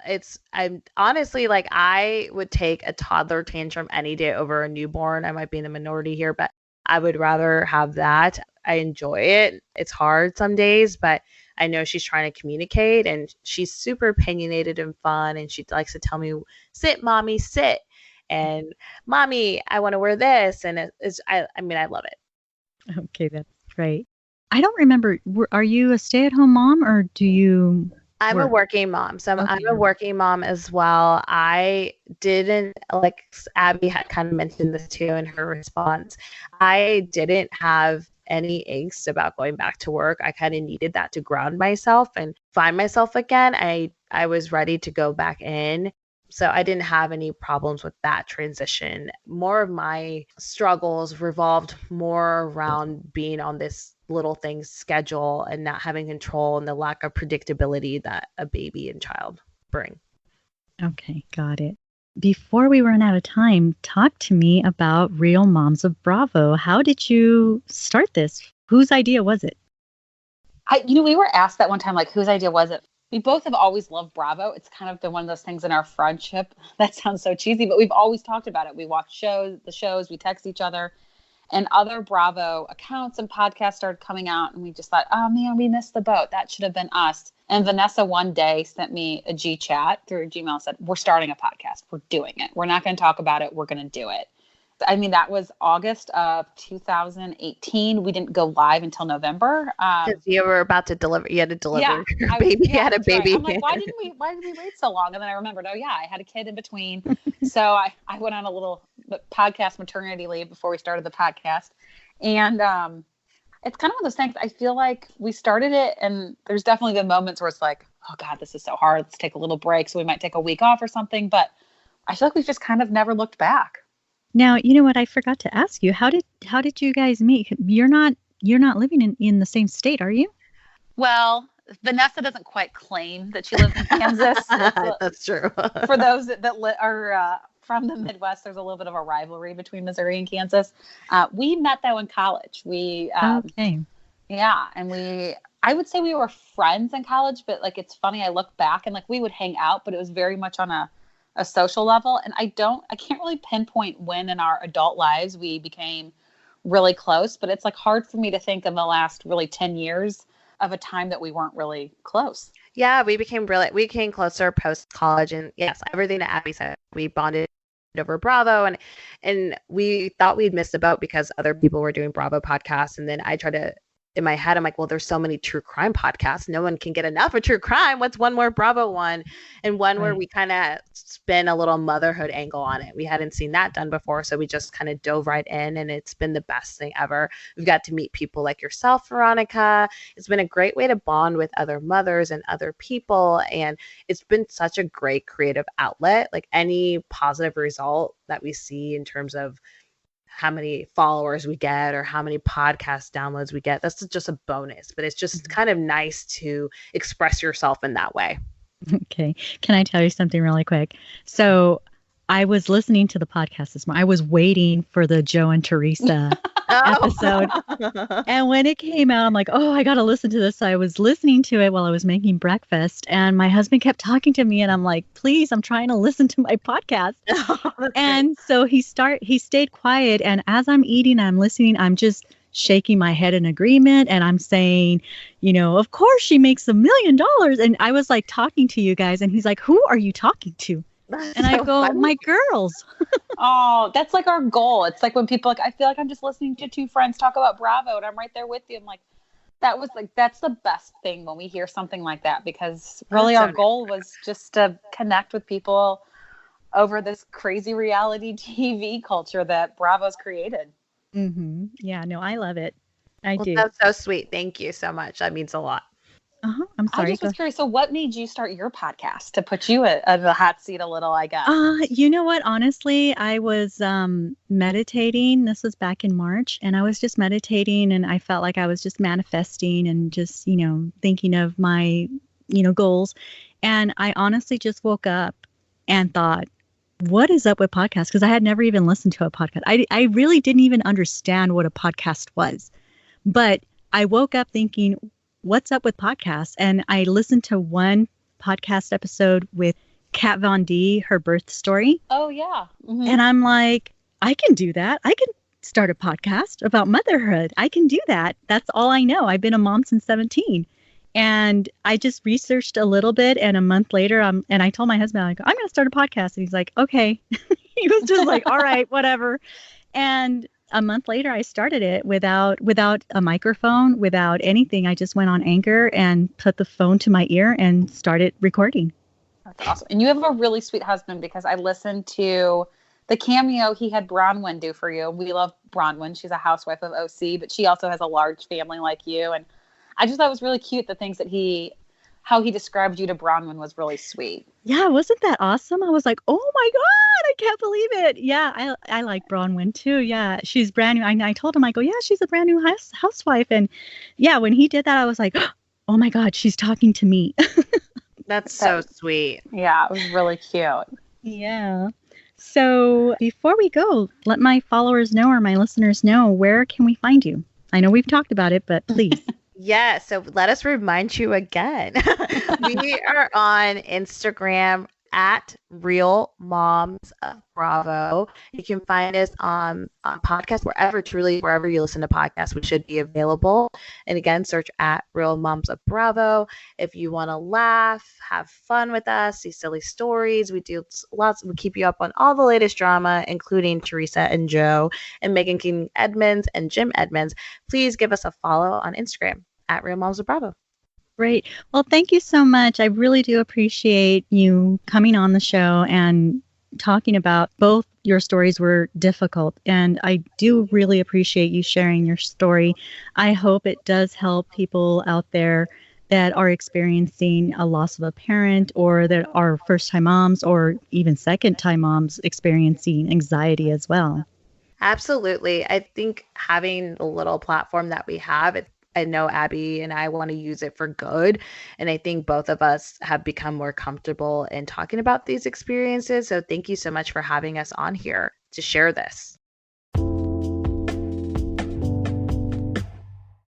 I'm honestly, like, I would take a toddler tantrum any day over a newborn. I might be in the minority here, but I would rather have that. I enjoy it. It's hard some days, but I know she's trying to communicate, and she's super opinionated and fun. And she likes to tell me, sit, mommy, sit. And mommy, I want to wear this. And I love it. Okay, that's great. I don't remember. Are you a stay-at-home mom, or do you? I'm a working mom. So I'm a working mom as well. I didn't, like Abby had kind of mentioned this too in her response. I didn't have any angst about going back to work. I kind of needed that to ground myself and find myself again. I was ready to go back in. So I didn't have any problems with that transition. More of my struggles revolved more around being on this little things schedule and not having control and the lack of predictability that a baby and child bring. Okay, got it. Before we run out of time, talk to me about Real Moms of Bravo. How did you start this? Whose idea was it? We were asked that one time, like, whose idea was it? We both have always loved Bravo. It's kind of been one of those things in our friendship. That sounds so cheesy, but we've always talked about it. We watch the shows, we text each other, and other Bravo accounts and podcasts started coming out, and we just thought, oh man, we missed the boat. That should have been us. And Vanessa one day sent me a G chat through Gmail and said, we're starting a podcast. We're doing it. We're not going to talk about it. We're going to do it. I mean, that was August of 2018. We didn't go live until November. Because you were about to deliver. You had to deliver your baby. You had a baby. Right. I'm like, why did we wait so long? And then I remembered, oh yeah, I had a kid in between. So I went on a little podcast maternity leave before we started the podcast. And it's kind of one of those things. I feel like we started it, and there's definitely been moments where it's like, oh God, this is so hard. Let's take a little break. So we might take a week off or something. But I feel like we've just kind of never looked back. Now, you know what? I forgot to ask you. How did you guys meet? You're not living in the same state, are you? Well, Vanessa doesn't quite claim that she lives in Kansas. That's true. For those that are from the Midwest, there's a little bit of a rivalry between Missouri and Kansas. We met though in college. Okay. Yeah, and I would say we were friends in college, but like it's funny. I look back and like we would hang out, but it was very much on a social level. And I can't really pinpoint when in our adult lives we became really close, but it's like hard for me to think in the last really 10 years of a time that we weren't really close. Yeah, we became closer post college, and yes, everything that Abby said, we bonded over Bravo, and we thought we'd missed the boat because other people were doing Bravo podcasts. And then I tried to, in my head, I'm like, well, there's so many true crime podcasts. No one can get enough of true crime. What's one more Bravo one? And one where we kind of spin a little motherhood angle on it. We hadn't seen that done before. So we just kind of dove right in, and it's been the best thing ever. We've got to meet people like yourself, Veronica. It's been a great way to bond with other mothers and other people. And it's been such a great creative outlet. Like any positive result that we see in terms of how many followers we get or how many podcast downloads we get, that's just a bonus, but it's just kind of nice to express yourself in that way. Okay. Can I tell you something really quick? So I was listening to the podcast this morning. I was waiting for the Joe and Teresa episode. And when it came out, I'm like, oh, I got to listen to this. So I was listening to it while I was making breakfast, and my husband kept talking to me, and I'm like, please, I'm trying to listen to my podcast. And so he stayed quiet. And as I'm eating, I'm listening, I'm just shaking my head in agreement. And I'm saying, of course she makes $1 million. And I was like talking to you guys, and he's like, who are you talking to? And I go, my girls. Oh, that's like our goal. It's like when people I feel like I'm just listening to two friends talk about Bravo and I'm right there with you. I'm like, that's the best thing when we hear something like that, because really our goal was just to connect with people over this crazy reality TV culture that Bravo's created. Mm-hmm. Yeah, no, I love it. I do. That's so sweet. Thank you so much. That means a lot. I'm sorry. I just was curious. So what made you start your podcast to put you at the hot seat a little, I guess? You know what? Honestly, I was meditating. This was back in March, and I was just meditating, and I felt like I was just manifesting and just, thinking of my, goals. And I honestly just woke up and thought, what is up with podcasts? Because I had never even listened to a podcast. I really didn't even understand what a podcast was. But I woke up thinking, what's up with podcasts? And I listened to one podcast episode with Kat Von D, her birth story. Oh, yeah. Mm-hmm. And I'm like, I can do that. I can start a podcast about motherhood. I can do that. That's all I know. I've been a mom since 17. And I just researched a little bit. And a month later, and I told my husband, I'm going to start a podcast. And he's like, okay. He was just like, all right, whatever. And a month later, I started it without a microphone, without anything. I just went on Anchor and put the phone to my ear and started recording. That's awesome. And you have a really sweet husband, because I listened to the cameo he had Bronwyn do for you. We love Bronwyn. She's a housewife of OC, but she also has a large family like you. And I just thought it was really cute. The things that how he described you to Bronwyn was really sweet. Yeah, wasn't that awesome? I was like, oh my God, I can't believe it. Yeah, I like Bronwyn too. Yeah, she's brand new. I told him, I go, yeah, she's a brand new housewife. And yeah, when he did that, I was like, oh my God, she's talking to me. That's so sweet. Yeah, it was really cute. Yeah. So before we go, let my followers know, or my listeners know, where can we find you? I know we've talked about it, but please. Yeah, so let us remind you again. We are on Instagram at Real Moms of Bravo. You can find us on podcasts, wherever you listen to podcasts, we should be available. And again, search at Real Moms of Bravo. If you want to laugh, have fun with us, see silly stories, we keep you up on all the latest drama, including Teresa and Joe and Megan King Edmonds and Jim Edmonds. Please give us a follow on Instagram at Real Moms of Bravo. Great. Well, thank you so much. I really do appreciate you coming on the show and talking about both. Your stories were difficult, and I do really appreciate you sharing your story. I hope it does help people out there that are experiencing a loss of a parent, or that are first-time moms, or even second-time moms experiencing anxiety as well. Absolutely. I think having the little platform that we have, I know Abby and I want to use it for good. And I think both of us have become more comfortable in talking about these experiences. So thank you so much for having us on here to share this.